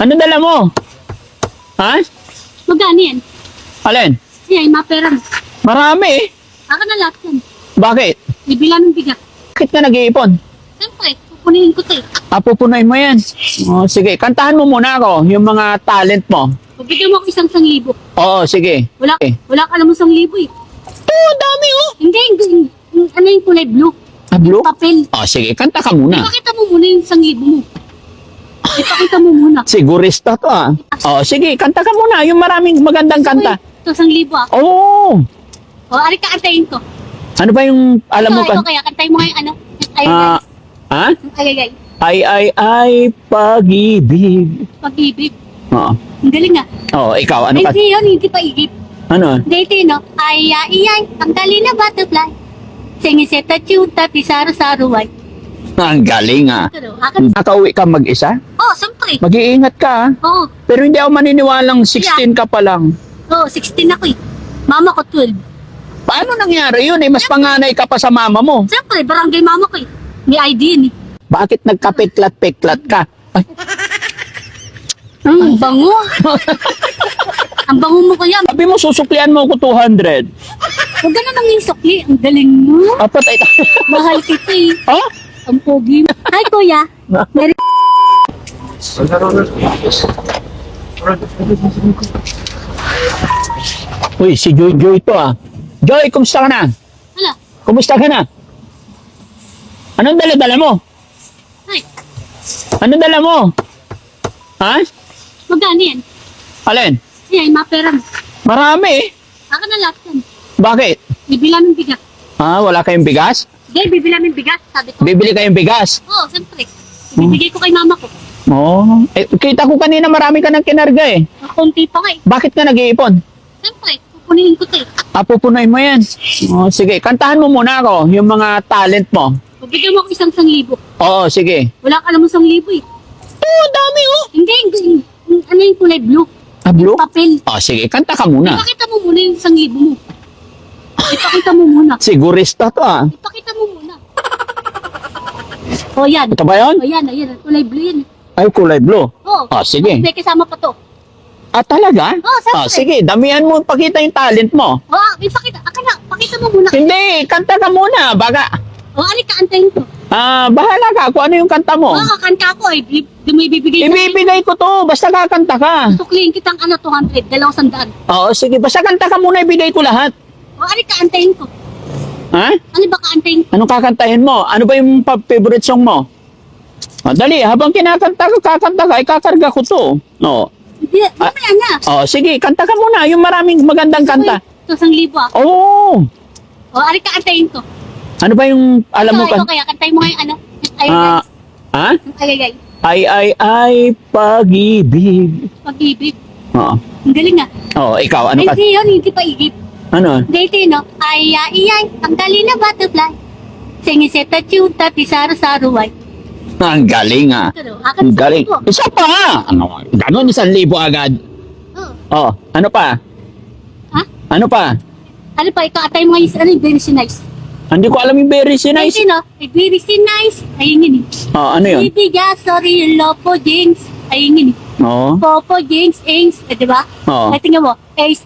Ano dala mo? Ha? Magkano yan? Alin? Yan, yung mga pera mo. Marami eh. Akin na lahat yan. Bakit? Bibila ng bigat. Bakit ka nag-iipon? Siyempre, pupunin ko to eh. Pupunoy mo yan. Oh, sige, kantahan mo muna ako, yung mga talent mo. Pabigyan mo ako isang 1,000. Oo, sige. Wala ka alam mo 1,000 eh. Oo, dami oh. Hindi, ano yung kulay blue? Blue? Papel. Oh, sige, kanta ka muna. Ipakita mo muna yung 1,000 mo. Ipakita mo muna. Sigurista to ah. Oh, sige, kanta ka muna, yung maraming magandang kanta. Ito, 1,000 ah. Oo. O, ari ka kantayin ko. Ano ba yung alam mo Ito, kaya kantayin mo ngayon ano? Ay, Ha? ay. Ay, pag-ibig. Pag-ibig. Oo. Ang galing ah. Oo, ikaw, ano ka? Hindi yun, hindi pa-igip. Ano? Dito no? Ay, ang galing na butterfly. Singiseta chuta, pisaro-saruay. Ang galing ah. Pero, akin, Nakauwi ka mag-isa? oh, siyempre. Mag-iingat ka ah. Oo, Pero hindi ako maniniwalang 16 ka pa lang. 16 ako eh. Mama ko 12. Paano nangyari yun eh? Mas panganay ka pa sa mama mo. Siyempre, barangay mama ko eh. May ID yun eh. Bakit nagkapeklat-peklat ka? Ay, Ang bango. Ang bango mo kuya. sabi mo susuklian mo ako 200. Huwag ka na nang yung sukli. Ang galing mo. Apat ay... Mahal kita eh. Ha? Ang pogi mo. Hi kuya. Merry Uy, si Joy Joy to ah. Joy, kumusta ka na? Hala. Kumusta ka na? Anong dala-dala mo? Hi. Anong dala mo? Ha? Magkano yan? Alin? Yan, yung mga pera mo. Marami eh. Akin na lahat yan. Bakit? Bibila ng bigat. Wala kayong bigas? Hindi, bibila ng bigat. Sabi ko. Bibili kayong bigas? Oo, siyempre. Bibigay ko kay mama ko. Oo. Kita ko kanina marami ka ng kinarga eh. Konti pa nga eh. Bakit ka nag-iipon? Siyempre, pupunin ko to eh. Pupunoy mo yan. Sige, kantahan mo muna ako, yung mga talent mo. Pabigyan mo ako isang 1,000. Oo, sige. Wala ka alam mo 1,000 eh. Oo, dami oh. Hindi, ano yung kulay blue? Blue? Yung papel. Sige, kanta ka muna. Ipakita mo muna yung 1,000 mo. Ipakita mo muna. Sigurista to ah. Ipakita mo muna. O yan. Ito ba yun? O yan, ayan. Kulay blue yan. Ay, kulay blue. Oo. Sige. May kasama pa to. Talaga? Siyempre. Sige, damihan mo, pakita yung talent mo. Ipakita. Akin na, pakita mo muna. Hindi, kanta ka muna, baga. Ani ka antayin ko. Bahala ka kung ano yung kanta mo. Kakanta ko eh. Di mo ibibigay Ibibigay ko to, basta kakanta ka. Sukliin kitang 200, 200. Oo, sige, basta kanta ka muna, ibigay ko lahat. Ani ka antayin ko. Ha? Ano ba ka antayin ko? Anong kakantahin mo? Ano ba yung favorite song mo? Dali, habang kinakanta ka, kakanta ka, ikakarga ko to. Oo. Hindi, mamaya na. Sige, kanta ka muna, yung maraming magandang kanta. Ito, 1,000 ah. Oo. Ani ka antayin ko. Ano ba yung alam mo Ito, kaya kantayin mo ngayon ano? Ha? Ay. Ay, pag-ibig. Pag-ibig. Oo. Ang galing ah. Oo, ikaw, ano ka? Hindi yun, hindi pa igip. Ano? Dito no? Ay, ang galing na butterfly. Singiseta chuta, pisaro-saruay. Ang galing ah. Pero, Ang galing. ko. Isa pa! Ano? Ganon, 1,000 agad. Oh. Ano pa? Ha? Ano pa? Ano pa, ikaw atay mo ngayon, ano yung very nice. Hindi ko alam yung very nice. Dito no? Very nice. Ayun yun eh. Ano yun? Ibiga, sorry, lopo, jinx. Ayun yun eh. Oo. Popo, jinx, ings. Di ba? Oo. Ay, tingnan mo. Ace,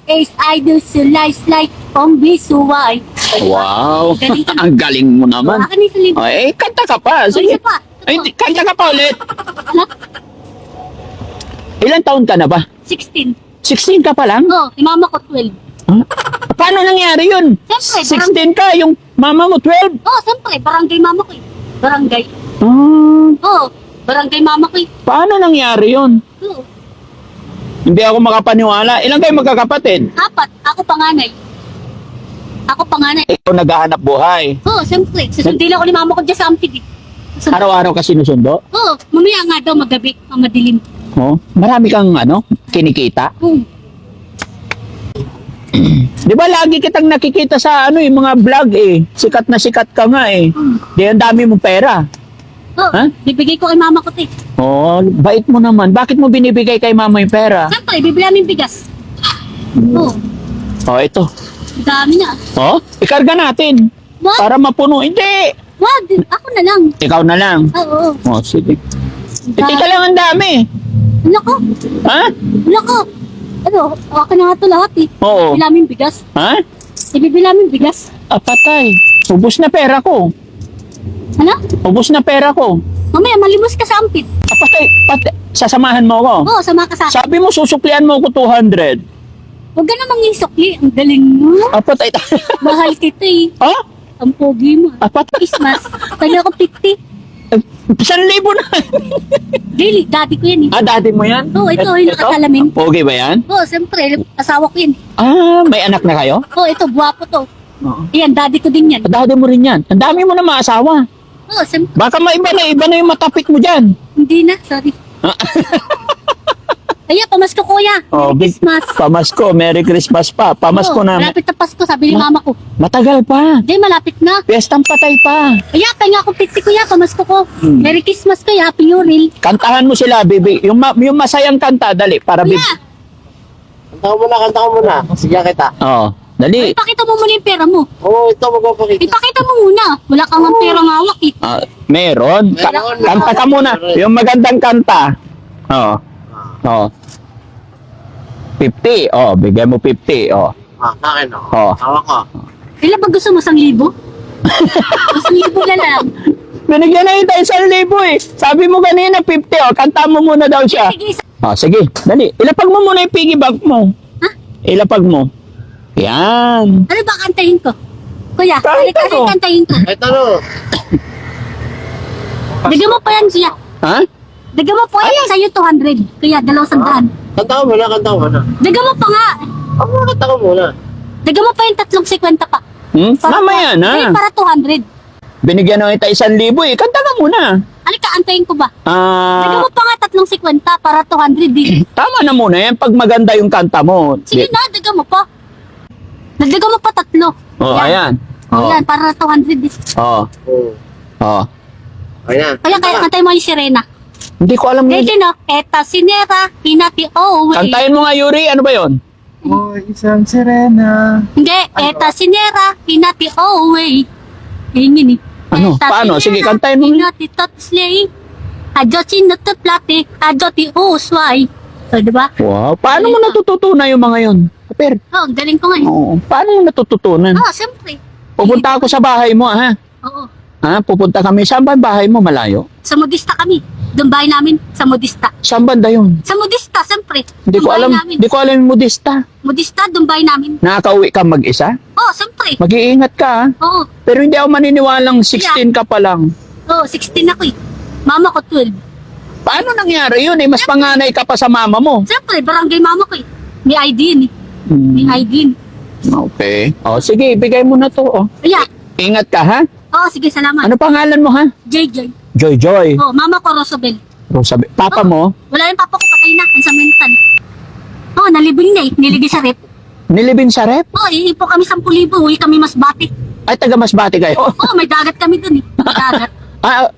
idol, slice, like, pongbi, suway. Wow. Galing ka na. Ang galing mo naman. Akin yung salim. Kanta ka pa. Sige. Isa pa. Ay, kanta ka pa ulit. Ano? Ilan taon ka na ba? 16. 16 ka pa lang? Oh, yung mama ko 12. Paano nangyari yun? Siyempre, 16 ka, yung mama mo 12? Oh, siyempre, barangay mama ko eh. Barangay. Oh, barangay mama ko eh. Paano nangyari yun? Oo. Hindi ako makapaniwala. Ilan kayo magkakapatid? 4. Ako panganay. Ako panganay. Ikaw naghahanap buhay. Oo, siyempre. Susundin ako ni mama ko dyan sa ampid eh. Araw-araw ka sinusundo? Oo, mamaya nga daw magabi, madilim. Marami kang kinikita. Di ba lagi kitang nakikita sa yung mga vlog eh. Sikat na sikat ka nga eh. Di ang dami mong pera. Oo, Ha? bibigay ko kay mama ko te. Bait mo naman. Bakit mo binibigay kay mama yung pera? Siyempre, bibili namin bigas. Oo, Ito. dami na. Ikarga natin. Wag, Para mapuno. Hindi. wag, ako na lang. Ikaw na lang. Oo. Sige. Dami. Teka lang, ang dami. Wala ko. Ha? Wala ko. Ano, akin na nga ito lahat eh. Oo. Ibibili namin bigas. Ha? Ibibili namin bigas. Ah, patay. Ubus na pera ko. Ano? Ubus na pera ko. Mamaya, malimos ka sa ampit. Ah, patay. Sasamahan mo ako. Oo, sama ka sa akin. Sabi mo, susuklian mo ko 200. Huwag ka namang isukli. Ang galing mo. Ah, patay. Mahal kita eh. Ha? Ang pogi mo. Ah, patay. Christmas. Kaya ako 50. 1,000 na. Daily, daddy ko yan eh. Ah, dati mo yan? Oo, ito, yung nakasalamin. Pogi ba yan? Oo, siyempre, asawa ko yan. Ah, may anak na kayo? Oo, ito, buwapo to. Oo. Yan, daddy ko din yan. Dati mo rin yan. Ang dami mo na maasawa. Oo, siyempre, Baka iba na yung matapik mo dyan. hindi na, sorry. Kaya, pamasko kuya. Oh, Merry Christmas. Pamasko. Merry Christmas pa. Pamasko Oo, na. malapit na Pasko, sabi ni mama ko. Matagal pa. Hindi, malapit na. Piyestang patay pa. Kaya, kaya ako 50 kuya, pamasko ko. Merry Christmas kuya, Happy New Year. Kantahan mo sila, baby. Yung masayang kanta, dali. Para Kuya, Kanta ko muna. Sige kita. Oh, dali. ipakita mo muna yung pera mo. Oo, ito magpapakita. Ipakita mo muna. Wala kang ang perang hawak eh. Ah, meron. Meron. Kanta ka muna. Yung magandang kanta. Oh. Oh. 50. Oh, bigyan mo 50. Oh. Akin o. Oo. Hawak ko. Ilan ba gusto mo? 1,000? 1,000 na lang. Binigyan na yung 1,000 eh. Sabi mo kanina 50. Oh, kanta mo muna daw siya. Sige, Oh, sige. Dali. Ilapag mo muna yung piggy bank mo. Ha? Ilapag mo. Yan. ano ba kantahin ko? Kuya, Kanta ano mo. kantahin ko? Ito no. Dagyan mo pa yan siya. Ha? Dagyan mo po yan sa'yo 200. Kaya 200. Kanta ko muna. Dagyan mo pa nga. Kanta ko muna. Dagyan mo pa yung 350 pa. Mamaya na. Para 200. Binigyan na kita 1,000 eh. Kanta ka muna. Halika, antayin ko ba? Ah, Dagyan mo pa nga 350 para 200 din. tama na muna yan pag maganda yung kanta mo. Sige na, dagyan mo pa. Nagdagan mo pa 3. Oh, ayan. Oh, Oh. yan, para 200 din. Oh. Oo. Oh. Ayan. Kaya kantayin mo yung sirena. Hindi ko alam yun. Dito no, eta sinera, hinati oh, Kantayin mo nga, Yuri. Ano ba yun? Oh, isang sirena. Hindi, eta sinera, hinati oh, yun eh. Ano? Paano? Sige, kantayin mo. Hinati tot slay. Adyo sinutut plate, adyo ti usway. So, diba? Wow. Paano mo natututunan yung mga yun? Pero, Oh, ang galing ko nga eh. oo. Paano mo natututunan? Oh, siyempre. Pupunta ako sa bahay mo, ha? Oo. Ha? Pupunta kami. Saan ba yung bahay mo? Malayo? Sa modista kami. Doon bahay namin, sa modista. Saan banda yun? Sa modista, siyempre. Hindi Doon ko bahay alam. namin. Hindi ko alam yung modista. Modista, doon bahay namin. Nakakauwi ka mag-isa? Oh, siyempre. Mag-iingat ka, ha? Oo. Pero hindi ako maniniwalang 16 ka pa lang. Oo, 16 ako eh. Mama ko 12. Paano nangyari yun? Mas panganay ka pa sa mama mo. Siyempre, barangay mama ko eh. May ID yun eh. May ID yun. Okay. O, sige. Ibigay mo na to. Oh. Kaya, Ingat ka, ha? oo, sige, salamat. Ano pangalan mo, ha? JJ. Joy Joy. Oo, mama ko Rosabel. Rosabe. Papa mo? Wala yung papa ko, patay na. Ang samentan. Oo, nalibing na eh. Niligay sa rep. Nilibin sa rep? Oo, iipo kami 10,000. Uwi kami Masbate. Ay, taga Masbate kayo. Oo, may dagat kami dun eh. May dagat. Ah,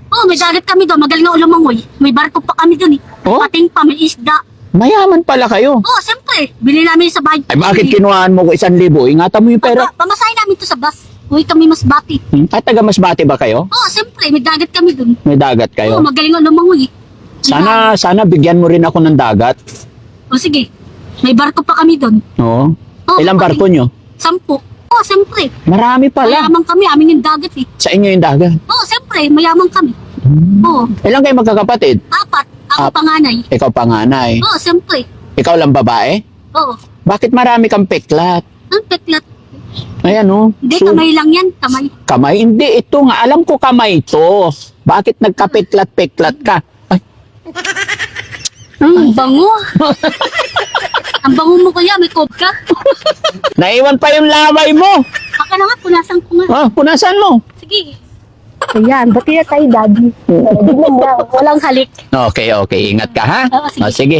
Oo, may dagat kami doon. Magaling na ulumangoy. May barko pa kami dun eh. Oh? Pating pa, may isda. mayaman pala kayo. Oo, siyempre. Bili namin sa bahay. Ay, bakit kinuhaan mo ko 1,000? Ingatan mo yung pera. Pamasahin namin to sa bus. Uwi kami Masbate. Ay, taga Masbate ba kayo? Oo, siyempre. May dagat kami dun. May dagat Oo, kayo. magaling na lumangoy. Sana bigyan mo rin ako ng dagat. O sige. May barko pa kami doon. Oo. Oo, Ilang pati- barko nyo? 10. Oo, siyempre. Marami pala. Mayaman kami. Aming yung dagat eh. Sa inyo yung dagat. Oo, siyempre. Mayaman kami. Oo. Ilang kayo magkakapatid? 4. Ako Ap- panganay. Ikaw panganay. Oo, siyempre. Ikaw lang babae? Oo. Bakit marami kang peklat? Ang peklat. Ayan oh. Hindi, So- kamay lang yan. Kamay. Kamay? Hindi, ito nga. Alam ko kamay to. Bakit nagkapeklat-peklat ka? Ay, Ang bango. Ang bango mo kuya. May cold ka. naiwan pa yung laway mo. Baka na nga. Punasan ko nga. Ah, punasan mo. Sige. Ayan. Ba't kaya tayo, daddy? Walang halik. Okay. Ingat ka, ha? Oo, sige. Ah, sige.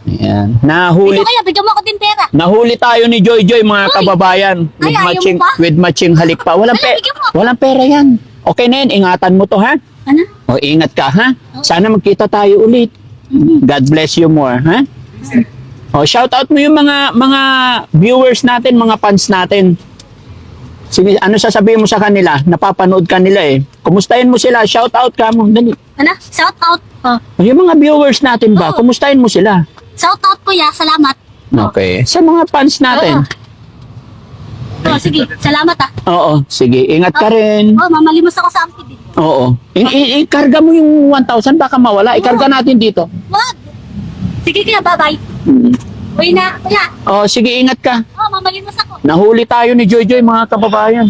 Ayan. Nahuli, Ito kaya. Bigyan mo ako din pera. nahuli tayo ni Joy Joy, mga Uy! kababayan. Ay, ayaw mo ba? With matching halik pa. Walang, Ay, bigyan mo. walang pera yan. Okay na yan. Ingatan mo to, ha? Ano? O, ingat ka, ha? Sana magkita tayo ulit. God bless you more, ha? O, shout out mo yung mga viewers natin, mga fans natin. Sige, ano sasabihin mo sa kanila? Napapanood ka nila eh. Kumustahin mo sila, shout out ka mo. Dali. Ano? Shout out. Oh. Yung mga viewers natin ba, Oo. kumustahin mo sila? Shout out kuya, salamat. Okay. Sa mga fans natin. Oh, sige, salamat ah. Oo, sige. Ingat ka rin. Oh, mamalimos ako sa ampid eh. Oo. Ikarga mo yung 1,000, baka mawala. Ikarga natin dito. Wag. Sige kuya, bye-bye. Hmm. Uwi na, kuya. Oh, sige, ingat ka. Oh, mamalimos ako. Nahuli tayo ni Joy Joy, mga kababayan.